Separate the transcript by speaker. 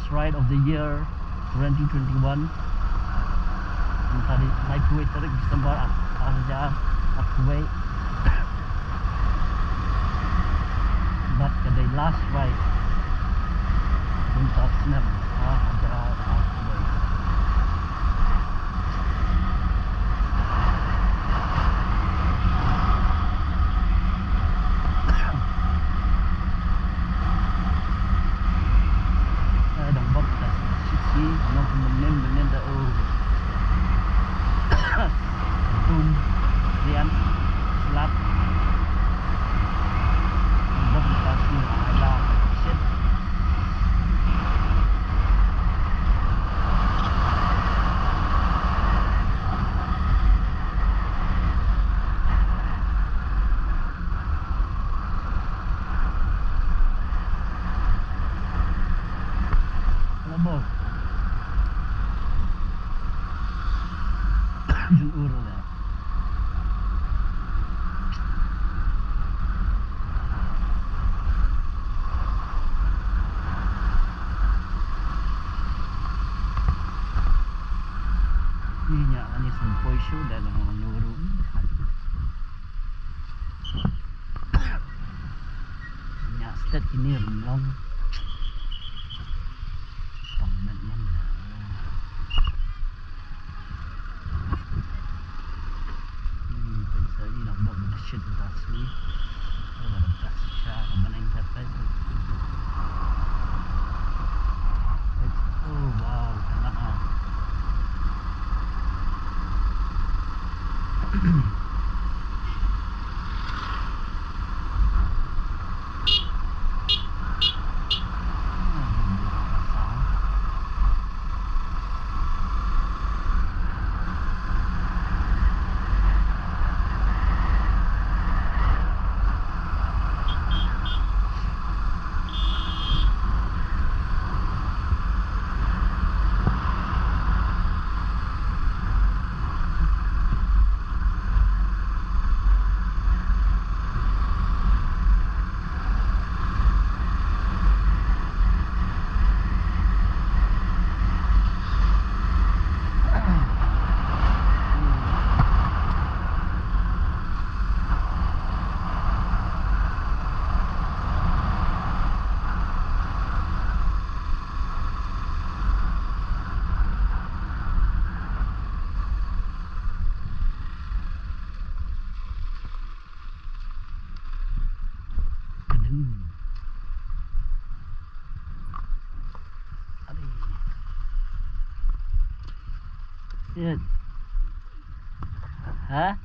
Speaker 1: last ride of the year 2021. Tadi naik Kuwait tarik December Arja at Kuwait. But the last ride untuk snap Arja at Kuwait. Nó mình nên đã tung rian slap rất là là shit labo jun uro lah. Ini ni sempoi show dalam menurun. Nyak start ini remlong. Paman mana? Saya nak buat shit asli. Kalau tak sah, mana yang dapat? Oh wow, tanah. Hah?